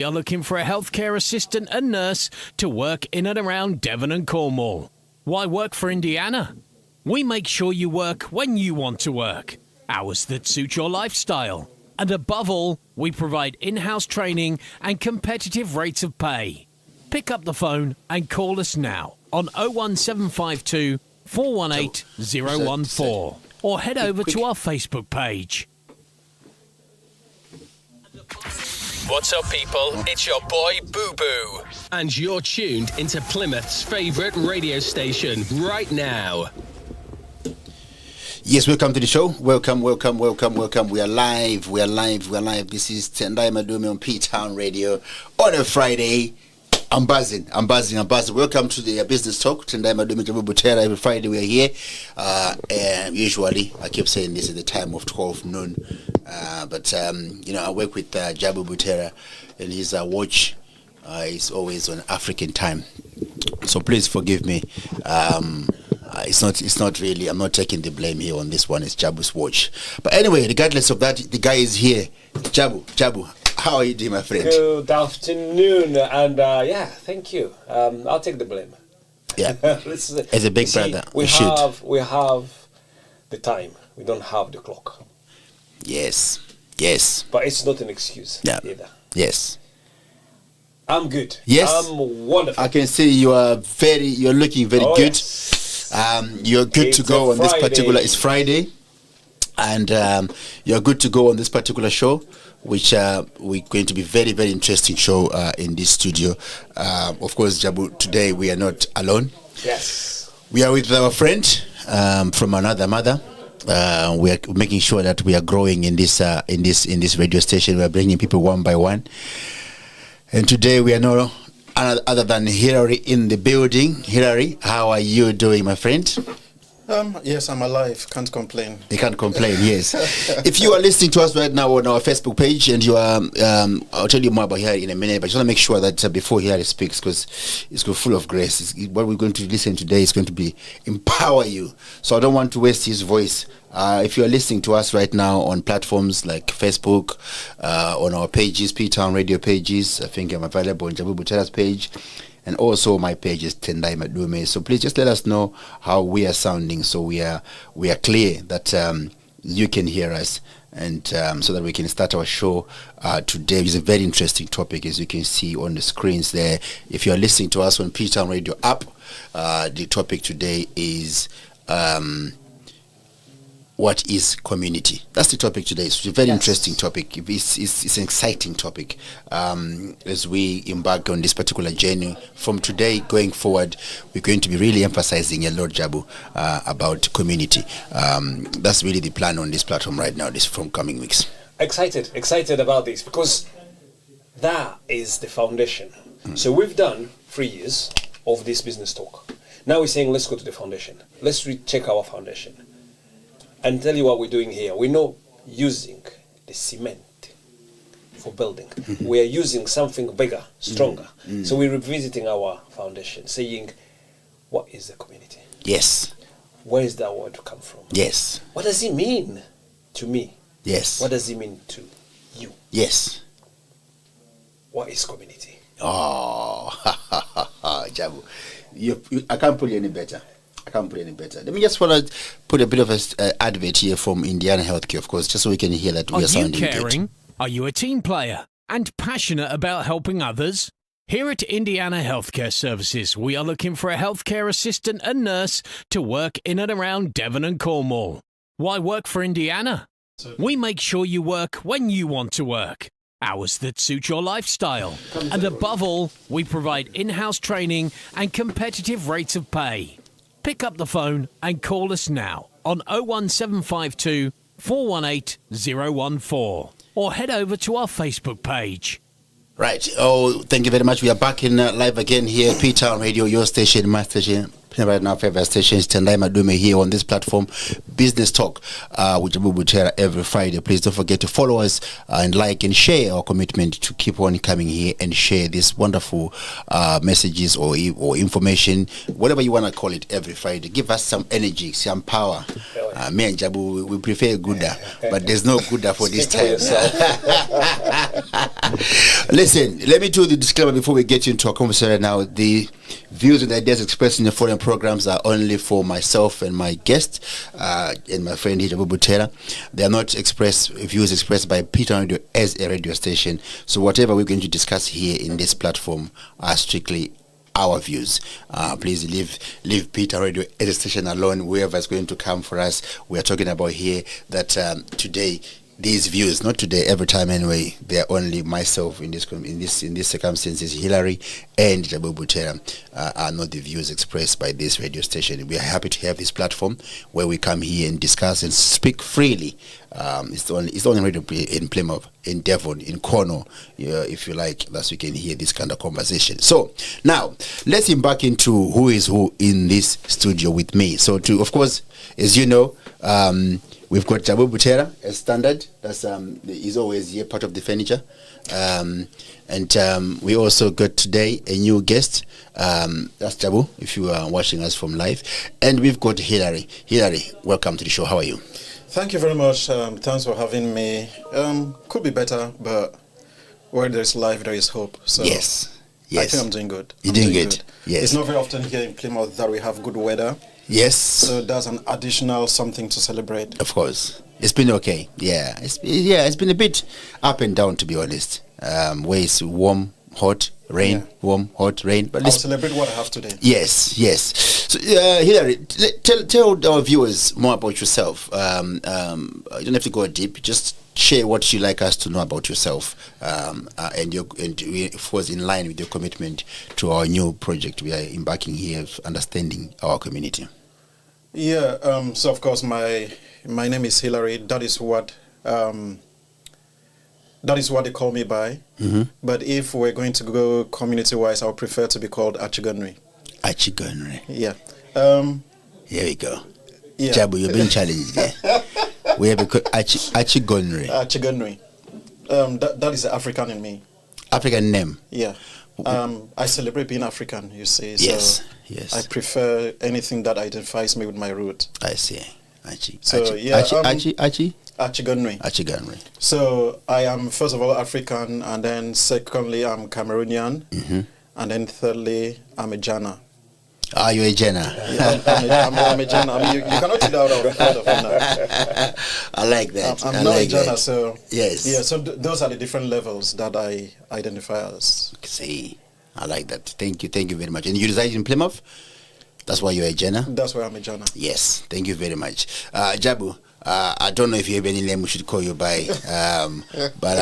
We are looking for a healthcare assistant and nurse to work in and around Devon and Cornwall. Why work for Indiana? We make sure you work when you want to work, hours that suit your lifestyle. And above all, we provide in-house training and competitive rates of pay. Pick up the phone and call us now on 01752 418 014 or head over to our Facebook page. What's up, people? It's your boy Boo Boo, and you're tuned into Plymouth's favourite radio station right now. Yes, welcome to the show. Welcome. We are live. This is Tendai Madume on P-Town Radio on a Friday. I'm buzzing. Welcome to the Business Talk. Tendai Madume Jabu Butera. Every Friday we are here. And usually, I keep saying this at the time of 12 noon. But I work with Jabu Butera, and his watch is always on African time. So please forgive me. It's not really, I'm not taking the blame here on this one. It's Jabu's watch. But anyway, regardless of that, the guy is here. Jabu, how are you doing, my friend? Good afternoon, and thank you. I'll take the blame. Yeah, as a big brother, we have the time. We don't have the clock. Yes. But it's not an excuse either. Yes. I'm good. Yes. I'm wonderful. I can see you're looking very good. Yes. You're good It's to go a on this Friday. particular, it's Friday. And you're good to go on this particular show, which we're going to be very, very interesting show in this studio. Of course, Jabu, today we are not alone. Yes. We are with our friend from another mother. We are making sure that we are growing in this radio station. We are bringing people one by one. And today we are no other than Hilary in the building. Hilary, how are you doing, my friend? Yes, I'm alive. Can't complain. You can't complain, yes. If you are listening to us right now on our Facebook page, and you are, I'll tell you more about Hilary in a minute, but just want to make sure that before Hilary speaks, because it's full of grace, what we're going to listen today is going to be empower you. So I don't want to waste his voice. If you are listening to us right now on platforms like Facebook, on our pages, P-Town Radio pages, I think I'm available on Jabu Butera's page, and also my page is Tendai Madume. So please just let us know how we are sounding, so we are clear that you can hear us, and so that we can start our show today. It's a very interesting topic, as you can see on the screens there. If you are listening to us on P-Town Radio app, the topic today is what is community? That's the topic today. It's a very interesting topic. It's an exciting topic as we embark on this particular journey. From today going forward, we're going to be really emphasizing a lot, Jabu, about community. That's really the plan on this platform right now, this from coming weeks. Excited about this, because that is the foundation. So we've done 3 years of this business talk. Now we're saying, let's go to the foundation. Let's recheck our foundation. And tell you what we're doing here. We're not using the cement for building. We are using something bigger, stronger. So we're revisiting our foundation, saying, what is the community? Yes. Where is that word come from? Yes. What does it mean to me? Yes. What does it mean to you? Yes. What is community? Oh, Jabu, I can't put you any better. Let me just want to put a bit of an advert here from Indiana Healthcare, of course, just so we can hear that we are sounding good. Are you caring? Are you a team player and passionate about helping others? Here at Indiana Healthcare Services, we are looking for a healthcare assistant and nurse to work in and around Devon and Cornwall. Why work for Indiana? We make sure you work when you want to work, hours that suit your lifestyle. And above all, we provide in-house training and competitive rates of pay. Pick up the phone and call us now on 01752 418 014 or head over to our Facebook page. Right. Oh, thank you very much. We are back in live again here, P-Town Radio, your station, my station, playing right now, favorite stations, Tendai Madume here on this platform, Business Talk, with Jabu Butera every Friday. Please don't forget to follow us and like and share our commitment to keep on coming here and share these wonderful messages or information, whatever you want to call it, every Friday. Give us some energy, some power. Me and Jabu, we prefer Gouda, but there's no Gouda for this time. Listen, let me do the disclaimer before we get into our conversation right now. The views and ideas expressed in the following programs are only for myself and my guest and my friend Jabu Butera. They are not views expressed by Peter Radio as a radio station. So whatever we're going to discuss here in this platform are strictly our views. Please leave Peter Radio as a station alone. Whoever is going to come for us, we are talking about here that today. These views, not today, every time anyway, they are only myself in these circumstances. Hillary and Jabu Butera are not the views expressed by this radio station. We are happy to have this platform where we come here and discuss and speak freely. It's the only radio in Plymouth, in Devon, in Cornwall, if you like, that we can hear this kind of conversation. So now let's embark into who is who in this studio with me. So of course, as you know, we've got Jabu Butera as standard. That's he's always here, part of the furniture. And we also got today a new guest. That's Jabu, if you are watching us from live. And we've got Hillary. Hillary, welcome to the show. How are you? Thank you very much. Thanks for having me. Could be better, but where there's life, there is hope. So yes. I think I'm doing good. You're doing good. Yes. It's not very often here in Plymouth that we have good weather. Yes. So that's an additional something to celebrate. Of course. It's been okay. Yeah. It's been a bit up and down, to be honest. Where it's warm, hot, rain, warm, hot, rain. But I'll celebrate what I have today. Yes. So, Hillary, tell our viewers more about yourself. You don't have to go deep. Just share what you'd like us to know about yourself, and of course, in line with your commitment to our new project we are embarking here, understanding our community. Yeah. So of course, my name is Hillary. That is what they call me by. Mm-hmm. But if we're going to go community-wise, I would prefer to be called Achigonri. Achigonri. Yeah. Here we go. Yeah. Jabu, you've been challenged there. We have a Achigonri. Achigonri. That is the African in me. African name. Yeah. I celebrate being African, you see. So yes. I prefer anything that identifies me with my root. I see. Achigonri. So I am first of all African, and then secondly I'm Cameroonian, mm-hmm. and then thirdly I'm a Jana. Ah, you're a Jana. I'm a Jana. I mean, you cannot take that out of me now. I like that. I'm not a Jana, so yes. Yeah, so those are the different levels that I identify as. See, I like that. Thank you very much. And you reside in Plymouth? That's why you're a Jana? That's why I'm a Jana. Yes, thank you very much. Jabu, I don't know if you have any name we should call you by, but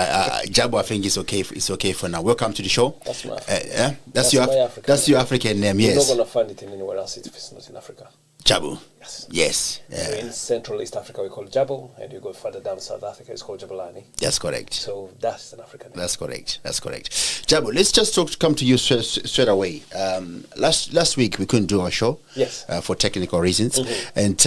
Jabu, I think it's okay for now. Welcome to the show. That's my African. That's your African name. You're Yes. not gonna find it in anywhere else if it's not in Africa. Jabu. Yes. Yes. So in Central East Africa we call it Jabu, and you go further down South Africa it's called Jabulani. That's correct. So that's an African name. That's correct. Jabu, let's just come to you straight away. Last week we couldn't do our show. Yes. For technical reasons, mm-hmm. and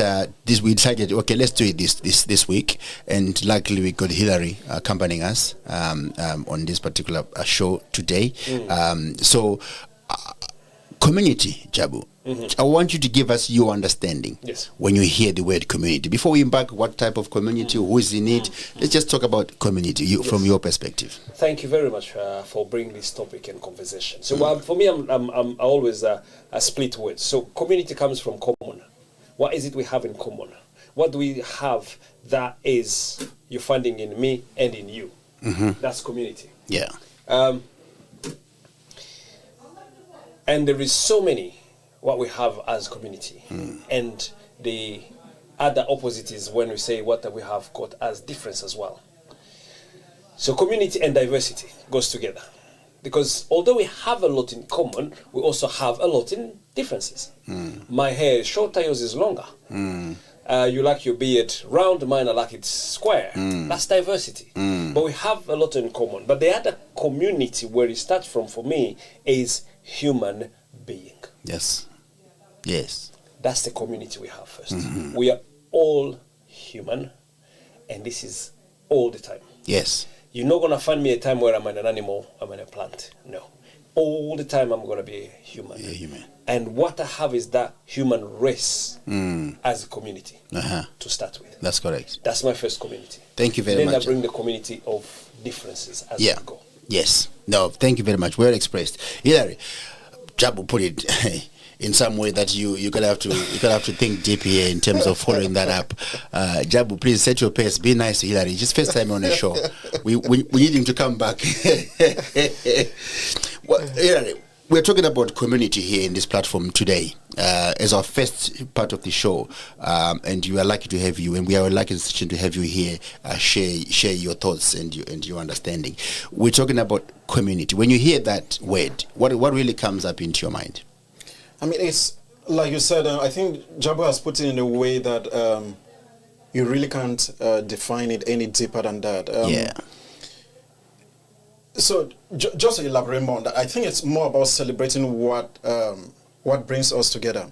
this we decided, okay, let's do it this week. And luckily we got Hillary accompanying us on this particular show today. So community, Jabu. Mm-hmm. I want you to give us your understanding when you hear the word community. Before we embark, what type of community, who is in it? Let's just talk about community from your perspective. Thank you very much for bringing this topic and conversation. So for me, I'm always a split word. So community comes from common. What is it we have in common? What do we have that is you're finding in me and in you? Mm-hmm. That's community. Yeah. And there is so many what we have as community. And the other opposite is when we say what we have got as difference as well. So community and diversity goes together. Because although we have a lot in common, we also have a lot in differences. My hair is shorter, yours is longer. You like your beard round, mine I like it square. That's diversity. But we have a lot in common. But the other community where it starts from for me is human being. Yes. Yes. That's the community we have first. We are all human, and this is all the time. Yes. You're not going to find me a time where I'm an animal, I'm in a plant. No. All the time I'm going to be a human. Yeah, human. And what I have is that human race as a community to start with. That's correct. That's my first community. Thank you very then much. Then I bring the community of differences as we go. Yes. No, thank you very much. Well expressed. Hilary, Jabu put it in some way that you're gonna have to think deep here in terms of following that up. Jabu, please set your pace. Be nice to Hilary. Just first time on the show. We need him to come back. Well, Hilary, we're talking about community here in this platform today as our first part of the show, and we are lucky to have you, and we are lucky to have you here share your thoughts and your understanding. We're talking about community. When you hear that word, what really comes up into your mind? I mean, it's like you said. I think Jabu has put it in a way that you really can't define it any deeper than that. So just to elaborate more on that, I think it's more about celebrating what brings us together.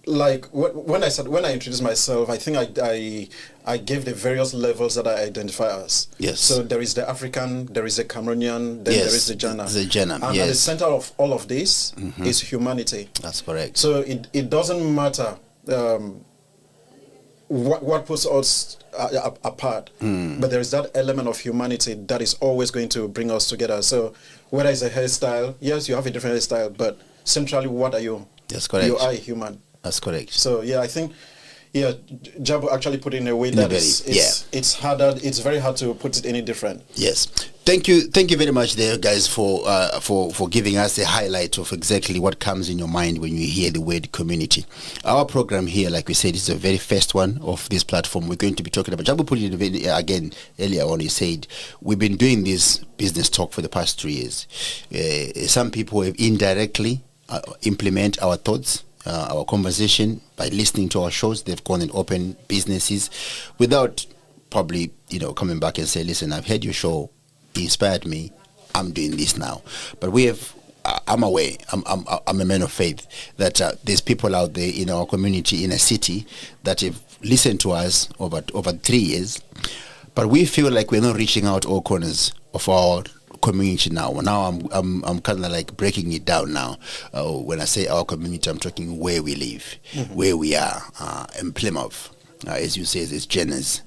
Like when I introduced myself, I think I gave the various levels that I identify as. Yes. So there is the African, there is the Cameroonian, then there is the Jana. The Jana. And at the center of all of this is humanity. That's correct. So it doesn't matter what puts us apart, but there is that element of humanity that is always going to bring us together. So whether it's a hairstyle, yes, you have a different hairstyle, but centrally, what are you? That's correct. You are a human. That's correct. So I think Jabu actually put it in a way that it's very hard to put it any different. Yes. Thank you very much there, guys, for giving us a highlight of exactly what comes in your mind when you hear the word community. Our program here, like we said, is the very first one of this platform. We're going to be talking about, Jabu put it again earlier on, he said, we've been doing this business talk for the past 3 years. Some people have indirectly implement our thoughts, our conversation by listening to our shows. They've gone and opened businesses without probably coming back and say, listen, I've heard your show, it inspired me, I'm doing this now. But I'm aware, I'm a man of faith that there's people out there in our community, in a city, that have listened to us over 3 years, but we feel like we're not reaching out all corners of our community now. I'm kind of like breaking it down now. When I say our community, I'm talking where we live, where we are, in Plymouth. As you say, it's Jenners,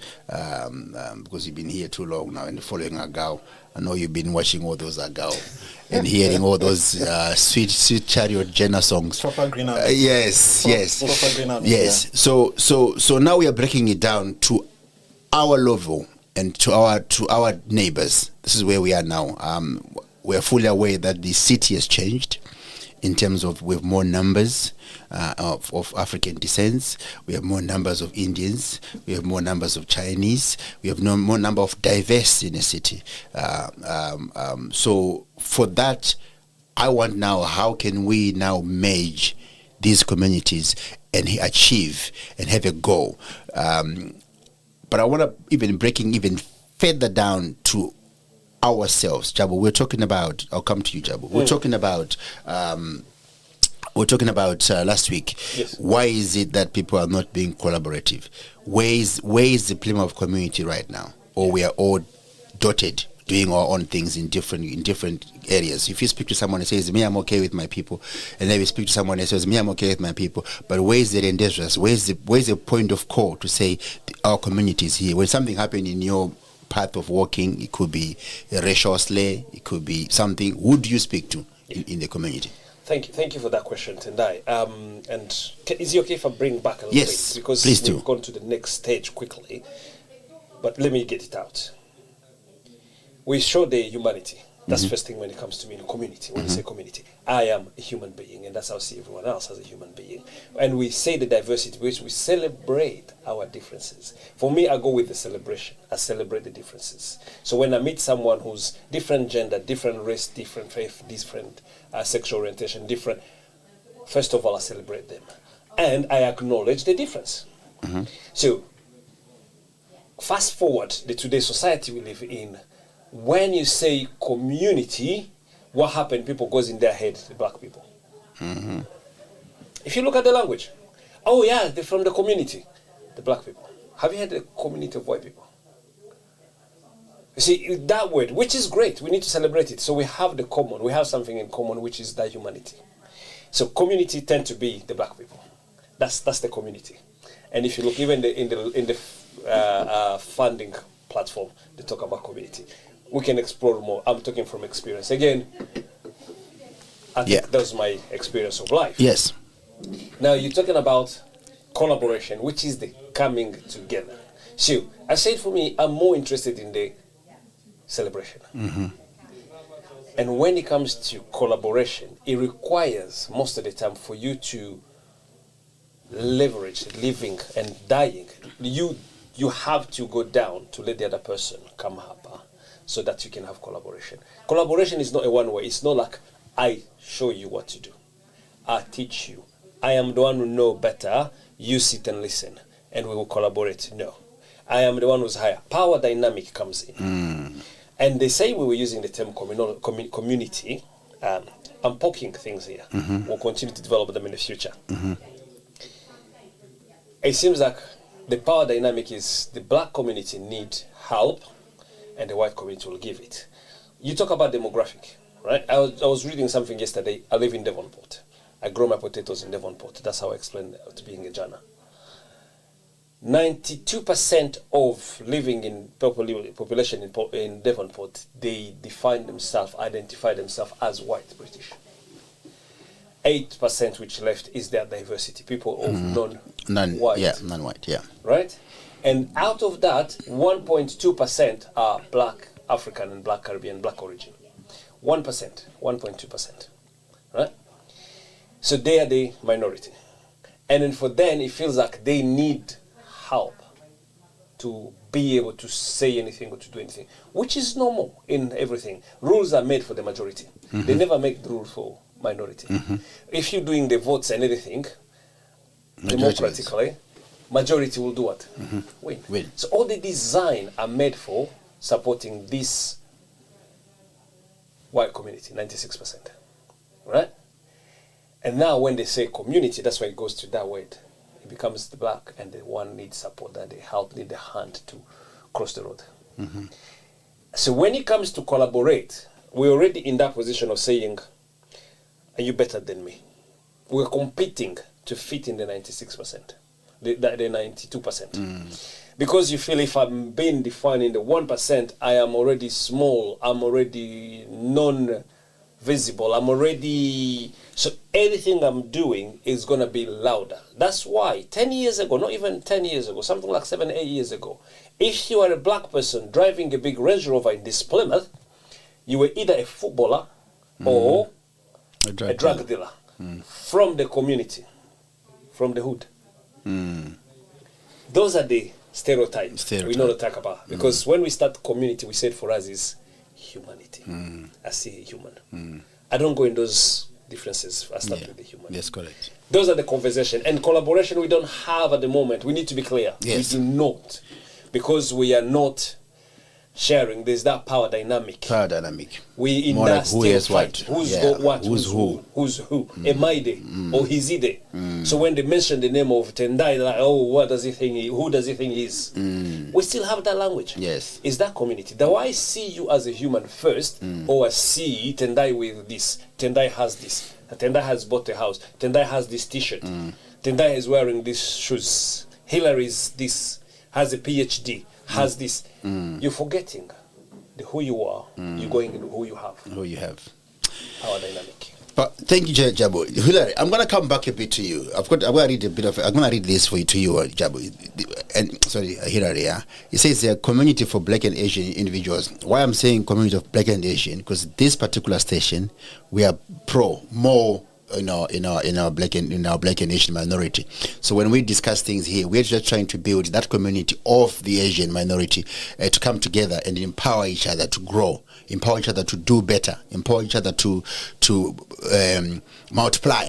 because you've been here too long now and following Agao. I know you've been watching all those Agao and hearing all those sweet chariot Jenner songs. Proper green out. Yes. Proper green out. Yes. Yeah. So now we are breaking it down to our level and to our neighbors. This is where we are now. We're fully aware that the city has changed in terms of we have more numbers of African descents, we have more numbers of Indians, we have more numbers of Chinese, we have more number of diverse in the city. So for that, I want now, how can we now merge these communities and achieve and have a goal? But I want to even further down to ourselves, Jabu. We're talking about, I'll come to you, Jabu. We're talking about last week. Yes. Why is it that people are not being collaborative? Where is the Plymouth community right now? Or we are all dotted, doing our own things in different areas. If you speak to someone and says, me, I'm okay with my people, and then you speak to someone and says, me, I'm okay with my people, but where's the industries? Where's the point of call to say our community is here? When something happened in your path of walking, it could be a racial slur, it could be something. Who do you speak to in the community? Thank you for that question, Tendai. And is it okay if I bring back a little yes, bit? Because please we've do. gone to the next stage quickly. But let me get it out. We show the humanity. That's first thing when it comes to me in a community. When we say community, I am a human being, and that's how I see everyone else as a human being. And we say the diversity, which we celebrate our differences. For me, I go with the celebration. I celebrate the differences. So when I meet someone who's different gender, different race, different faith, different sexual orientation, different, first of all, I celebrate them. And I acknowledge the difference. So fast forward the today's society we live in. When you say community, what happened? People goes in their head, the black people. If you look at the language, oh yeah, they're from the community, the black people. Have you had a community of white people? You see, that word, which is great, we need to celebrate it. So we have the common, we have something in common, which is that humanity. So community tend to be the black people. That's the community. And if you look even in the funding platform, they talk about community. We can explore more. I'm talking from experience. Again, I think that was my experience of life. Yes. Now you're talking about collaboration, which is the coming together. So I said for me, I'm more interested in the celebration. And when it comes to collaboration, it requires most of the time for you to leverage living and dying. You have to go down to let the other person come up so that you can have collaboration. Collaboration is not a one way. It's not like I show you what to do. I teach you. I am the one who know better. You sit and listen and we will collaborate. No. I am the one who's higher. Power dynamic comes in. And they say we were using the term community. I'm poking things here. We'll continue to develop them in the future. It seems like the power dynamic is the black community need help and the white community will give it. You talk about demographic, right? I was reading something yesterday. I live in Devonport. I grow my potatoes in Devonport. That's how I explained to being a Jana. 92% of living in population in Devonport, they identify themselves as white British. 8% which left is their diversity, people of non-white. Yeah, non-white, yeah. Right? And out of that, 1.2% are black African and black Caribbean, black origin. 1%, 1.2%. Right? So they are the minority. And then for them, it feels like they need help to be able to say anything or to do anything, which is normal in everything. Rules are made for the majority. They never make the rules for minority. If you're doing the votes and everything, democratically, majority will do what? Win. So all the design are made for supporting this white community, 96%. Right? And now when they say community, that's why it goes to that word. It becomes the black and the one needs support, that they help, need the hand to cross the road. So when it comes to collaborate, we're already in that position of saying, are you better than me? We're competing to fit in the 96%, the 92%. Because you feel if I'm being defined in the 1%, I am already small, I'm already non-visible, I'm already... So everything I'm doing is going to be louder. That's why 10 years ago, not even 10 years ago, something like 7, 8 years ago, if you are a black person driving a big Range Rover in this Plymouth, you were either a footballer or a drug dealer from the community, from the hood. Those are the stereotypes we know to talk about. Because when we start community, we said for us is humanity. I see a human. I don't go in those differences. I start with the human. Yes, correct. Those are the conversation. And collaboration we don't have at the moment. We need to be clear. Yes. We do not. Because we are not sharing. There's that power dynamic. We in more that like who still is fight. what. Who's got what? Who's who? Who's who? Am I there? Or is he there? So when they mention the name of Tendai, they're like, oh, what does he think? Who does he think he is? We still have that language. Yes. Is that community? Do I see you as a human first, or I see Tendai with this? Tendai has this. Tendai has bought a house. Tendai has this T-shirt. Tendai is wearing these shoes. Hillary is this. Has a PhD. Has this. You're forgetting the who you are. You're going into who you have. Who you have. Power dynamic. But thank you, Jabu. Hillary, I'm going to come back a bit to you. I'm going to read a bit of. I'm going to read this for you to you, Jabu. And sorry, Hillary. Yeah, it says a community for Black and Asian individuals. Why I'm saying community of Black and Asian? Because this particular station, we are more in our Black and Asian minority. So when we discuss things here, we're just trying to build that community of the Asian minority to come together and empower each other to grow, empower each other to do better, empower each other to multiply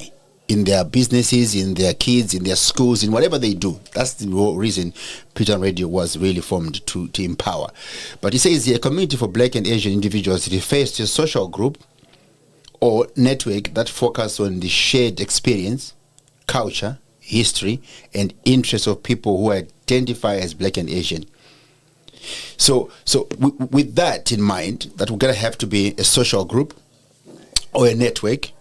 in their businesses, in their kids, in their schools, in whatever they do. That's the reason Pigeon Radio was really formed, to empower. But he says the community for Black and Asian individuals refers to a social group or network that focus on the shared experience, culture, history, and interests of people who identify as Black and Asian. So with that in mind, that we're going to have to be a social group or a network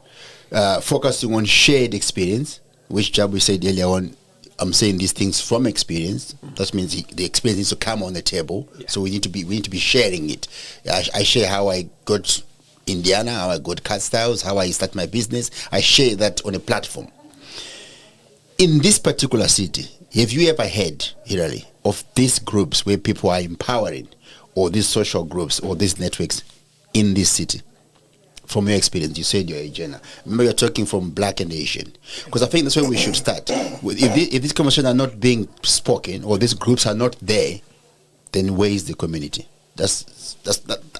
focusing on shared experience, which Jabu said earlier on. I'm saying these things from experience. That means the experience needs to come on the table. Yeah. So we need to be sharing it. I share how I got Indiana, how I got cut styles, how I start my business. I share that on a platform. In this particular city, have you ever heard, Hilary, of these groups where people are empowering, or these social groups or these networks in this city? From your experience, you said you're a Jenna. Remember, you're talking from Black and Asian, because I think that's where we should start. If these conversations are not being spoken, or these groups are not there, then where is the community? I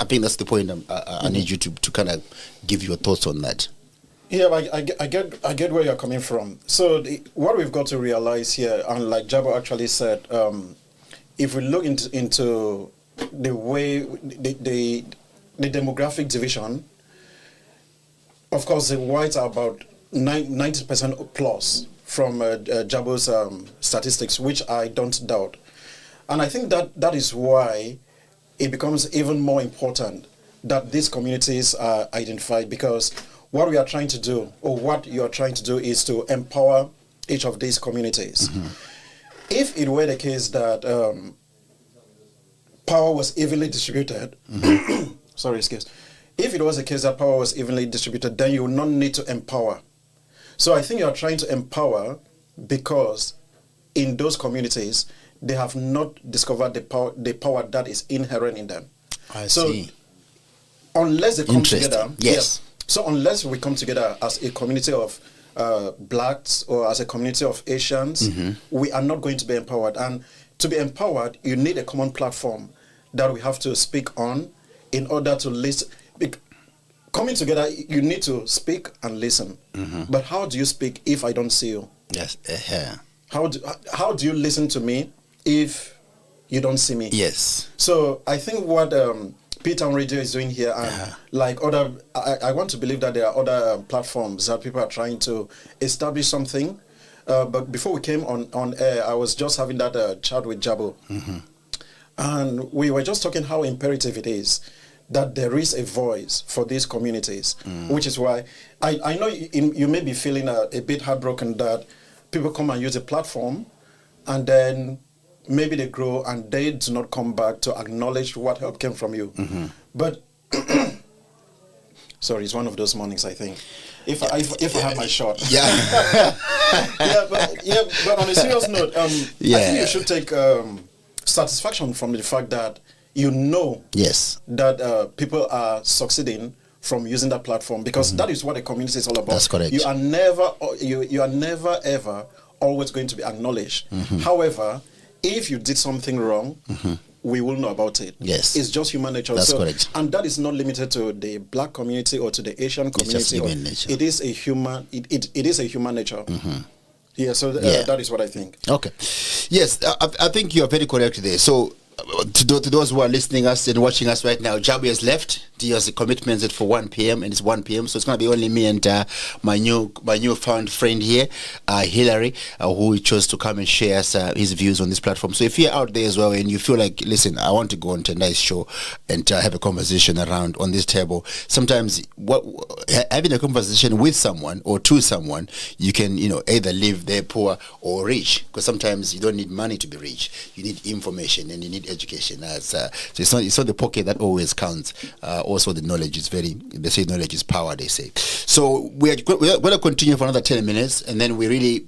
think that's the point. I need you to kind of give your thoughts on that. Yeah, I get where you're coming from. So what we've got to realize here, and like Jabo actually said, if we look into the way the demographic division. Of course, the whites are about 90% plus from Jabo's statistics, which I don't doubt. And I think that is why it becomes even more important that these communities are identified, because what we are trying to do, or what you are trying to do, is to empower each of these communities. Mm-hmm. If it were the case that power was evenly distributed, mm-hmm. Sorry, excuse. If it was the case that power was evenly distributed, then you would not need to empower. So I think you are trying to empower because in those communities, they have not discovered the power that is inherent in them. I see. Unless they come together, yes. So unless we come together as a community of Blacks or as a community of Asians, mm-hmm. we are not going to be empowered. And to be empowered, you need a common platform that we have to speak on in order to listen. Coming together, you need to speak and listen. Mm-hmm. But how do you speak if I don't see you? Yes. How do you listen to me if you don't see me? Yes. So I think what P-Town Radio is doing here, and like other, I want to believe that there are other platforms that people are trying to establish something. But before we came on air, I was just having that chat with Jabo. Mm-hmm. And we were just talking how imperative it is that there is a voice for these communities, which is why I know you may be feeling a bit heartbroken that people come and use a platform and then maybe they grow and they do not come back to acknowledge what help came from you. Mm-hmm. But, sorry, it's one of those mornings, I think. If I have my shot. Yeah. but on a serious note, I think you should take satisfaction from the fact that you know that people are succeeding from using that platform, because mm-hmm. that is what a community is all about. That's correct. You are never ever always going to be acknowledged. Mm-hmm. However, if you did something wrong, mm-hmm. we will know about it. Yes. It's just human nature. That's correct. And that is not limited to the Black community or to the Asian community. It's just human nature. It is a human. It is a human nature. Mm-hmm. Yeah. So that is what I think. Okay. Yes, I think you are very correct there. So. To those who are listening us and watching us right now, Jabu has left. He has a commitment set for 1 p.m. and it's 1 p.m. So it's going to be only me and my newfound friend here, Hilary, who chose to come and share his views on this platform. So if you're out there as well and you feel like, listen, I want to go on to a nice show and have a conversation around on this table, sometimes having a conversation with someone or to someone, you can either live there poor or rich, because sometimes you don't need money to be rich. You need information and you need education. So it's not the pocket that always counts. Also, the knowledge is they say knowledge is power, they say. So we're going to continue for another 10 minutes, and then we really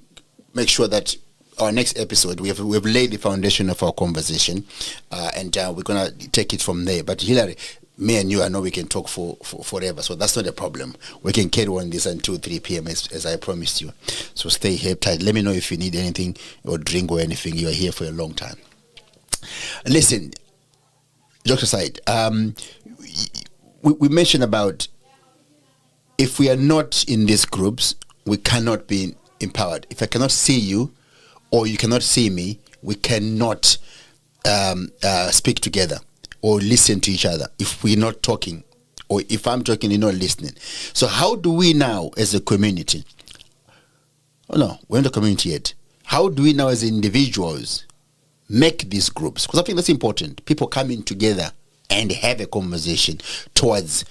make sure that our next episode, we've laid the foundation of our conversation, and we're going to take it from there. But Hilary, me and you, I know we can talk for forever, so that's not a problem. We can carry on this until 3 p.m. as I promised you. So stay here tight. Let me know if you need anything or drink or anything. You are here for a long time. Listen, jokes aside, we mentioned about if we are not in these groups, we cannot be empowered. If I cannot see you or you cannot see me, we cannot speak together or listen to each other if we're not talking or if I'm talking, you're not listening. So how do we now, as a community? Oh no, we're not a community yet. How do we now, as individuals, make these groups? Because I think that's important. People coming together and have a conversation towards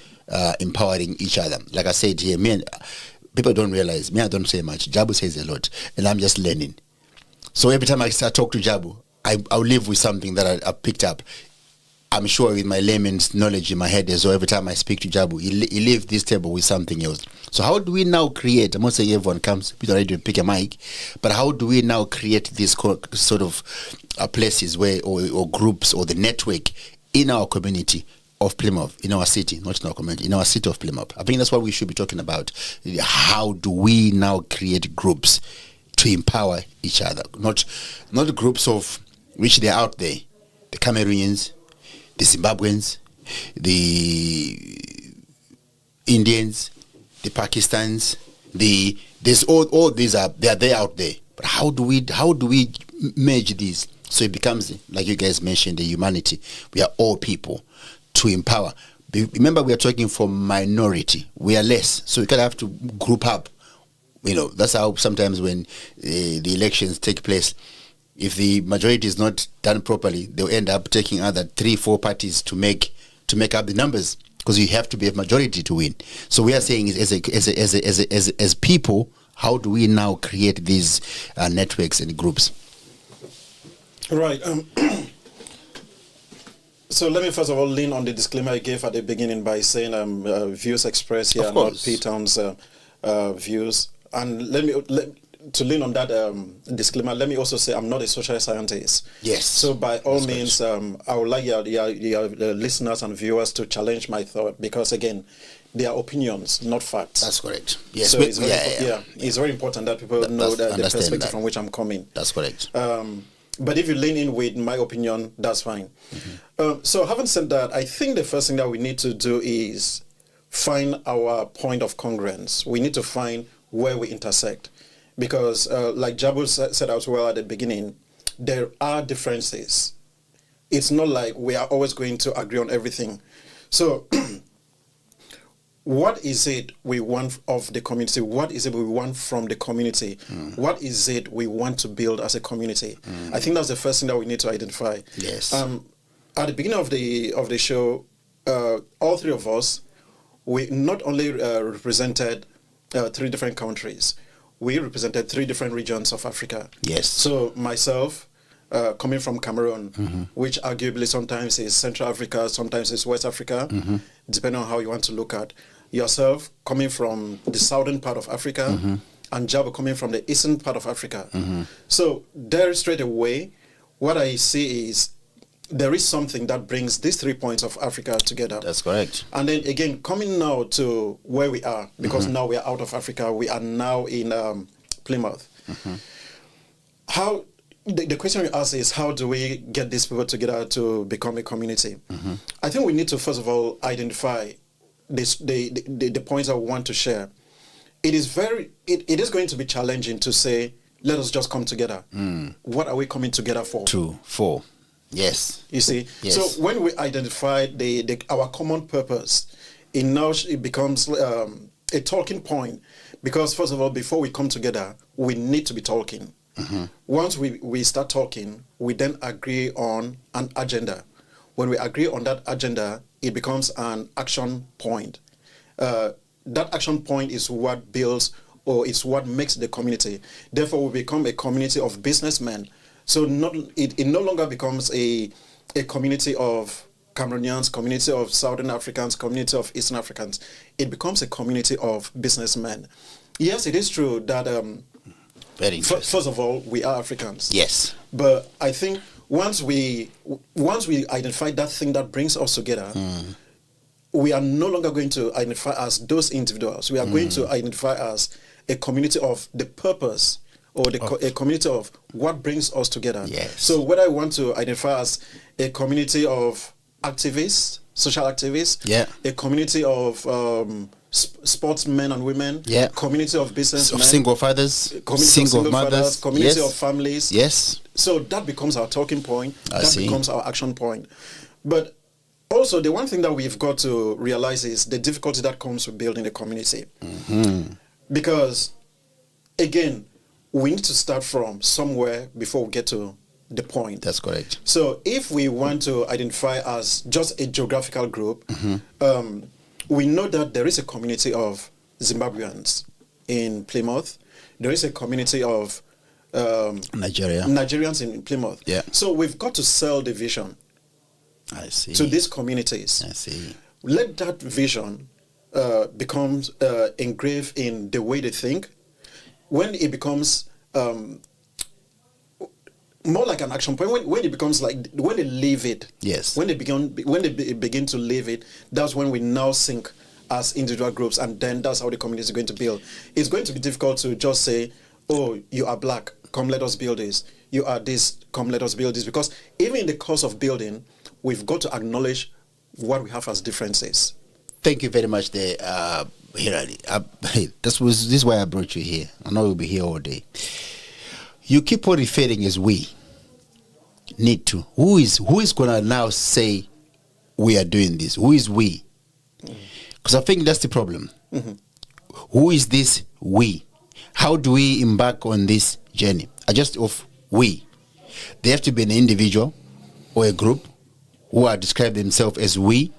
empowering each other. Like I said here, people don't realize, I don't say much. Jabu says a lot, and I'm just learning. So every time I start talk to Jabu, I'll live with something that I picked up. I'm sure with my layman's knowledge in my head as well, every time I speak to Jabu, he leaves this table with something else. So how do we now create, I'm not saying everyone comes, people are ready to pick a mic, but how do we now create these sort of places where, or groups, or the network in our community of Plymouth, in our city, not in our community, in our city of Plymouth? I think that's what we should be talking about. How do we now create groups to empower each other? Not groups of which they're out there, the Cameroonians, the Zimbabweans, the Indians, the Pakistans, there's all these are they're out there. But how do we merge these so it becomes, like you guys mentioned, the humanity? We are all people to empower. Remember, we are talking from minority. We are less, so we kind of have to group up. That's how sometimes when the elections take place, if the majority is not done properly, they'll end up taking other 3-4 parties to make up the numbers, because you have to be a majority to win. So we are saying, as people, how do we now create these networks and groups? Right. So let me first of all lean on the disclaimer I gave at the beginning by saying views expressed here are not P-Town's views. And to lean on that disclaimer, let me also say I'm not a social scientist. Yes. So by all means, I would like your listeners and viewers to challenge my thought, because again, they are opinions, not facts. That's correct. Yes. So it's very important that people know the perspective from which I'm coming. That's correct. But if you lean in with my opinion, that's fine. Mm-hmm. So having said that, I think the first thing that we need to do is find our point of congruence. We need to find where we intersect. Because like Jabu said as well at the beginning, there are differences. It's not like we are always going to agree on everything. So what is it we want of the community? What is it we want from the community? What is it we want to build as a community? I think that's the first thing that we need to identify. Yes. At the beginning of the show, all three of us, we not only represented 3 different countries, we represented 3 different regions of Africa. Yes. So myself, coming from Cameroon, which arguably sometimes is Central Africa, sometimes is West Africa, depending on how you want to look at. Yourself, coming from the southern part of Africa, and Jabu coming from the eastern part of Africa. So there straight away, what I see is there is something that brings these 3 points of Africa together. That's correct. And then again, coming now to where we are, because now we are out of Africa, we are now in Plymouth. How the question you ask is, how do we get these people together to become a community? I think we need to first of all identify the points that we want to share. It is going to be challenging to say, let us just come together. What are we coming together for? 2, 4. Yes. You see? Yes. So when we identify our common purpose, it becomes a talking point. Because first of all, before we come together, we need to be talking. Once we start talking, we then agree on an agenda. When we agree on that agenda, it becomes an action point. That action point is what builds, or it's what makes the community. Therefore, we become a community of businessmen. So it no longer becomes a community of Cameroonians, community of Southern Africans, community of Eastern Africans. It becomes a community of businessmen. Yes, it is true that very interesting. First of all, we are Africans. Yes. But I think once we identify that thing that brings us together, we are no longer going to identify as those individuals. We are going to identify as a community of the purpose, or a community of what brings us together. Yes. So whether I want to identify as a community of activists, social activists, a community of sportsmen and women, community of businessmen, of single fathers, single mothers, community of families. Yes. So that becomes our talking point. That becomes our action point. But also, the one thing that we've got to realize is the difficulty that comes with building a community. Because, again, we need to start from somewhere before we get to the point. That's correct. So if we want to identify as just a geographical group, we know that there is a community of Zimbabweans in Plymouth. There is a community of Nigerians in Plymouth. Yeah. So we've got to sell the vision I see. to these communities. I see. Let that vision become engraved in the way they think. When it becomes more like an action point, when it becomes like, when they live it, Yes. when they begin to live it, that's when we now sync as individual groups, and then that's how the community is going to build. It's going to be difficult to just say, oh, you are black, come let us build this. You are this, come let us build this. Because even in the course of building, we've got to acknowledge what we have as differences. Thank you very much there, Hirali. This is why I brought you here. I know we'll be here all day. You keep on referring as we need to. Who is going to now say we are doing this? Who is we? Because I think that's the problem. Who is this we? How do we embark on this journey? Of we. They have to be an individual or a group who are describe themselves as we,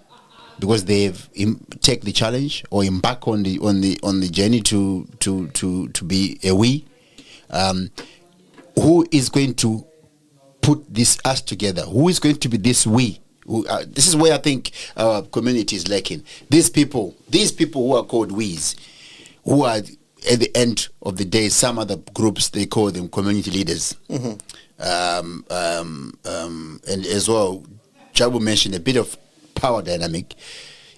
because they've take the challenge or embark on the journey to be a we. Who is going to put this us together? Who is going to be this we? This is where I think our community is lacking. These people who are called we's, who are at the end of the day, some other groups, they call them community leaders. And as well, Jabu mentioned a bit of power dynamic.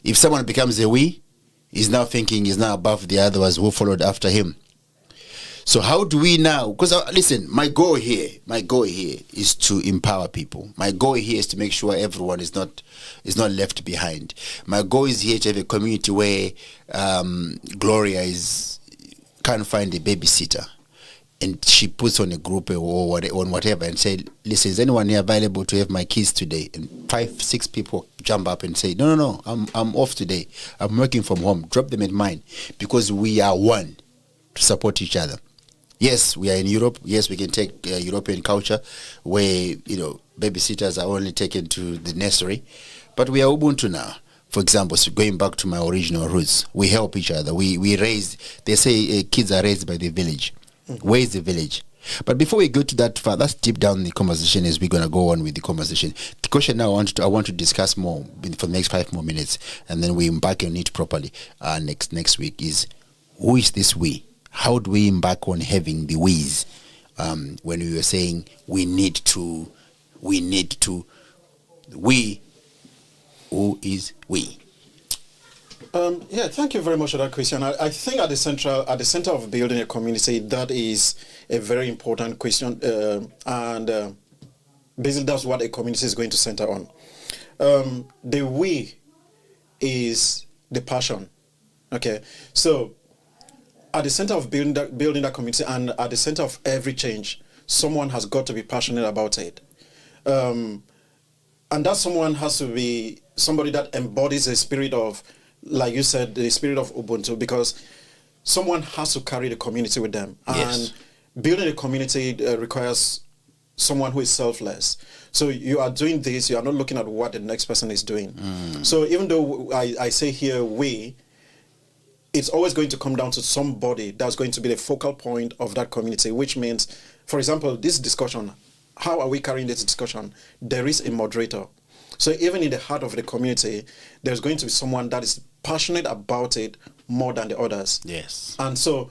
If someone becomes a we, he's now thinking he's now above the others who followed after him. So how do we now? Because listen, my goal here is to empower people. My goal here is to make sure everyone is not left behind. My goal is here to have a community where Gloria can't find a babysitter, and she puts on a group or on whatever and say, listen, is anyone here available to have my kids today? And 5-6 people jump up and say, no, I'm off today. I'm working from home. Drop them at mine, because we are one to support each other. Yes, we are in Europe. Yes, we can take European culture where, babysitters are only taken to the nursery. But we are Ubuntu now. For example, so going back to my original roots, we help each other. We raise, they say kids are raised by the village. Where is the village? But before we go to that far, let's deep down the conversation as we're going to go on with the conversation. The question now I want to discuss more for the next 5 more minutes, and then we embark on it properly next week is, who is this we? How do we embark on having the we's? When we were saying we need to, who is we? Thank you very much for that question. I think at the center of building a community, that is a very important question, and basically that's what a community is going to center on. The we is the passion. Okay, so at the center of building that community, and at the center of every change, someone has got to be passionate about it. And that someone has to be somebody that embodies the spirit of, like you said, the spirit of Ubuntu, because someone has to carry the community with them. Yes. And building a community requires someone who is selfless. So you are doing this, you are not looking at what the next person is doing. So even though I say here we, it's always going to come down to somebody that's going to be the focal point of that community, which means, for example, this discussion, how are we carrying this discussion? There is a moderator. So even in the heart of the community, there's going to be someone that is passionate about it more than the others. Yes. And so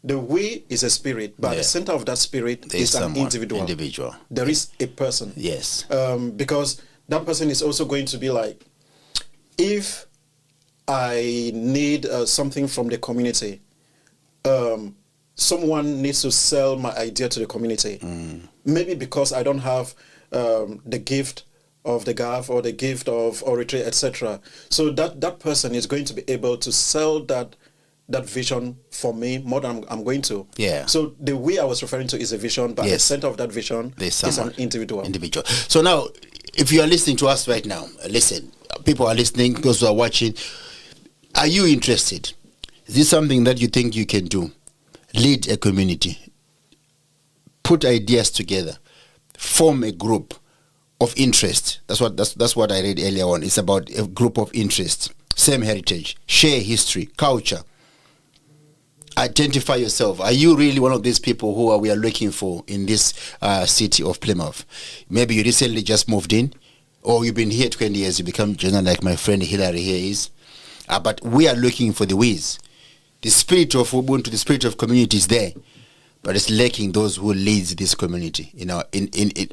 the we is a spirit, but at the center of that spirit is an individual. There is a person. Yes. Because that person is also going to be like, if I need something from the community, someone needs to sell my idea to the community. Maybe because I don't have the gift of the GAF or the gift of oratory, etc. So that person is going to be able to sell that vision for me more than I'm going to. Yeah. So the way I was referring to is a vision, but at the center of that vision is an individual. So now, if you are listening to us right now, listen, people are listening, those who are watching, are you interested? Is this something that you think you can do? Lead a community, put ideas together, form a group of interest. That's what I read earlier on. It's about a group of interest, same heritage, share history, culture. Identify yourself. Are you really one of these people who we are looking for in this city of Plymouth? Maybe you recently just moved in, or you've been here 20 years, you become general like my friend Hillary here is. But we are looking for the ways. The spirit of Ubuntu, the spirit of community is there, but it's lacking those who lead this community.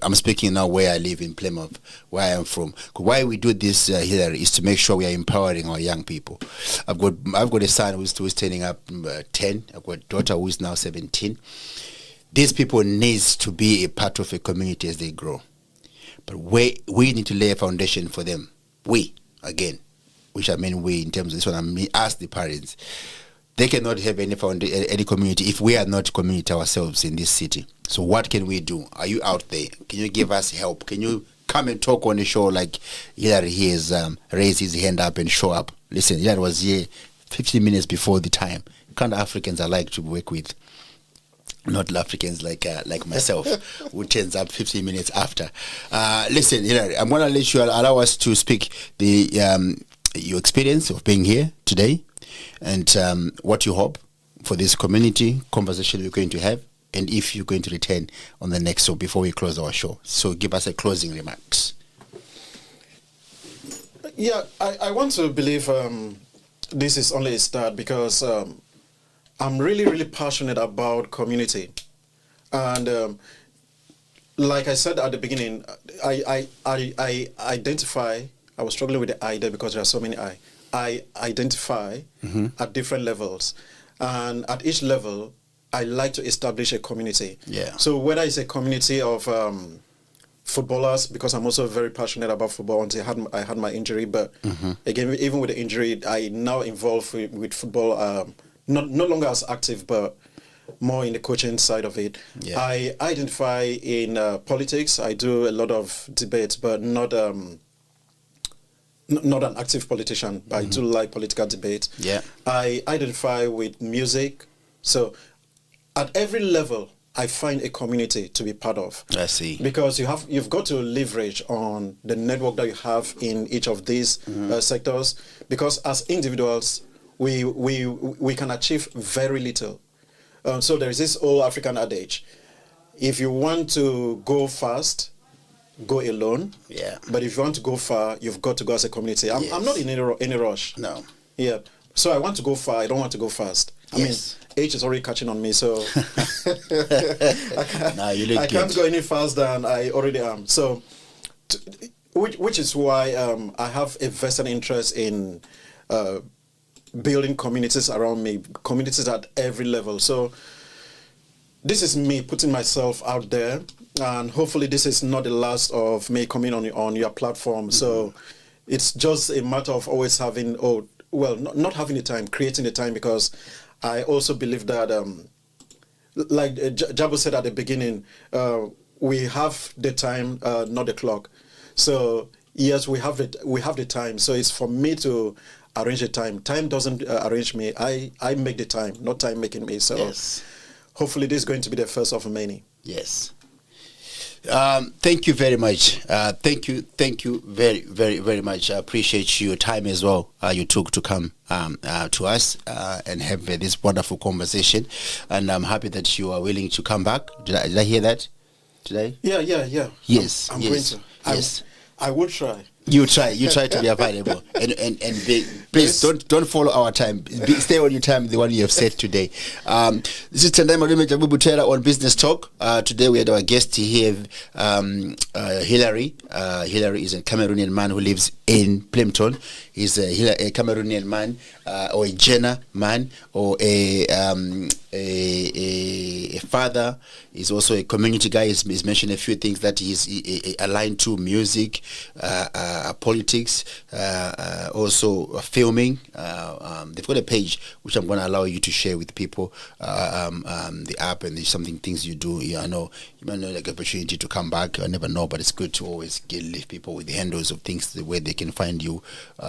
I'm speaking now where I live in Plymouth, where I am from. Why we do this, Hillary, is to make sure we are empowering our young people. I've got a son who's turning up 10. I've got a daughter who is now 17. These people need to be a part of a community as they grow. But we need to lay a foundation for them. We, again, which I mean we in terms of this one, I mean us, the parents. They cannot have any community if we are not community ourselves in this city. So what can we do? Are you out there? Can you give us help? Can you come and talk on the show like Hillary here has raised his hand up and show up? Listen, Hillary was here 15 minutes before the time. Kind of Africans I like to work with. Not Africans like myself, who turns up 15 minutes after. Listen, Hillary, I'm going to let you allow us to speak your experience of being here today, and what you hope for this community conversation we're going to have, and if you're going to return on the next show before we close our show. So give us a closing remarks. Yeah, I want to believe this is only a start, because I'm really, really passionate about community. And like I said at the beginning, I identify, I was struggling with the I there because there are so many I identify at different levels. And at each level, I like to establish a community. Yeah. So whether it's a community of footballers, because I'm also very passionate about football until I had my injury. But again, even with the injury, I now involved with football, no longer as active, but more in the coaching side of it. Yeah. I identify in politics. I do a lot of debates, but not an active politician, but I do like political debate. Yeah. I identify with music. So at every level, I find a community to be part of. I see. Because you've got to leverage on the network that you have in each of these sectors. Because as individuals, we can achieve very little. So there is this old African adage: if you want to go fast, go alone. Yeah. But if you want to go far, you've got to go as a community. I'm not in any rush. No. Yeah. So I want to go far. I don't want to go fast. I mean, age is already catching on me, so I can't go any faster than I already am. So, which is why I have a vested interest in building communities around me, communities at every level. So this is me putting myself out there, and hopefully this is not the last of me coming on your platform. So it's just a matter of always having, not having the time, creating the time, because I also believe that, like Jabo said at the beginning, we have the time, not the clock. So yes, we have the time. So it's for me to arrange the time. Time doesn't arrange me. I make the time, not time making me. So hopefully this is going to be the first of many. Yes. Thank you very much. Thank you very, very, very much. I appreciate your time as well. You took to come to us and have this wonderful conversation. And I'm happy that you are willing to come back. Did I hear that today? Yeah. Yes. I'm going to. Yes. I will try. You try to be available, and please don't follow our time. Stay on your time, the one you have set today. This is Tendai Malume Jabu Butera on Business Talk. Today we had our guest here, Hillary. Hillary is a Cameroonian man who lives in Plimpton. He's a Cameroonian man or a Jenna man, or a father. He's also a community guy. He's mentioned a few things that he's aligned to: music, politics, also filming. They've got a page which I'm going to allow you to share with people. The app, and there's things you do. I know you might not like opportunity to come back. I never know, but it's good to always leave people with the handles of things the way they can find you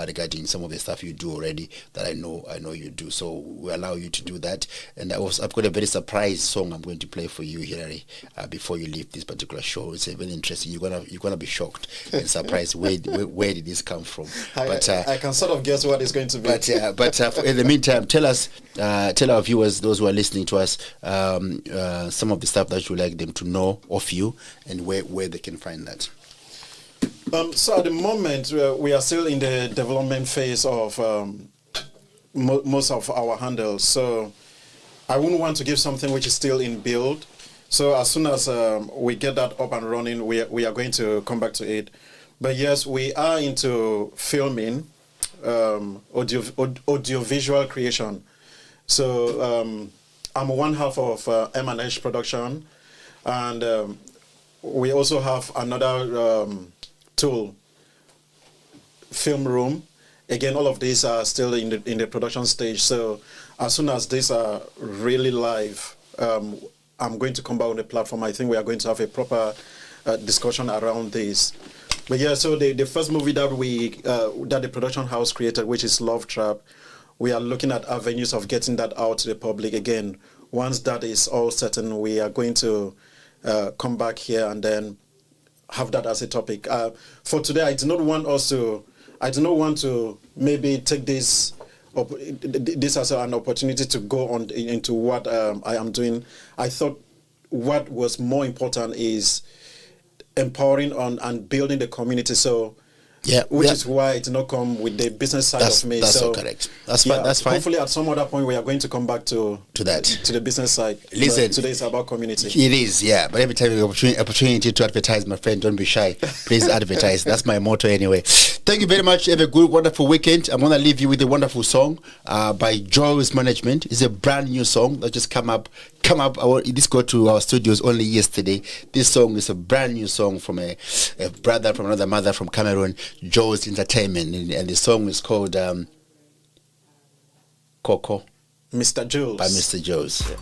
regarding some of the stuff you do already that I know you do. So we allow you to do that. And I've got a very surprise song I'm going to play for you, Hilary, before you leave this particular show. It's very interesting. You're gonna be shocked and surprised where did this come from. But I can sort of guess what it's going to be. But in the meantime, tell our viewers, those who are listening to us, some of the stuff that you would like them to know of you and where they can find that. So at the moment, we are still in the development phase of most of our handles. So I wouldn't want to give something which is still in build. So as soon as we get that up and running, we are going to come back to it. But yes, we are into filming, audiovisual creation. So I'm one half of M&H Production, and we also have another tool, Film Room. Again, all of these are still in the production stage. So as soon as these are really live, I'm going to come back on the platform. I think we are going to have a proper discussion around this. But yeah, so the first movie that that the production house created, which is Love Trap, we are looking at avenues of getting that out to the public. Again, once that is all certain, we are going to come back here and then have that as a topic. For today, I do not want to maybe take this as an opportunity to go on into what I am doing. I thought what was more important is empowering and building the community. So, which is why it did not come with the business side of me. That's so correct. That's fine. That's fine. Hopefully, at some other point, we are going to come back to that, to the business side. Listen, but today is about community. It is, yeah. But every time you have opportunity to advertise, my friend, don't be shy. Please advertise. That's my motto, anyway. Thank you very much. Have a good, wonderful weekend. I'm gonna leave you with a wonderful song by Joe's Management. It's a brand new song that just come up. This got to our studios only yesterday. This song is a brand new song from a brother from another mother from Cameroon, Joe's Entertainment, and the song is called Coco, Mr. Jules, by Mr. Jules. Yeah.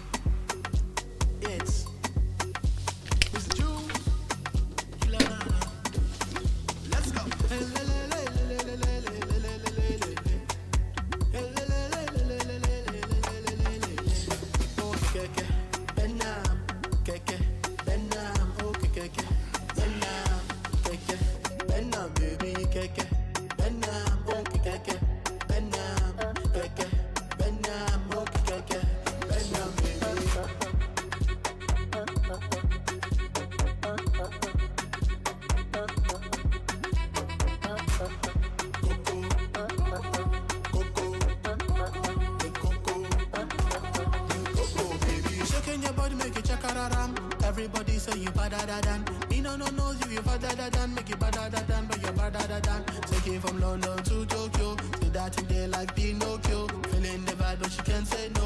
Everybody say you bada-da-dan. Me no knows you bada-da-dan. Make you bada-da-dan, but you bada-da-dan. Take it from London to Tokyo. See that thing there like Pinocchio. Feeling the vibe, but she can't say no.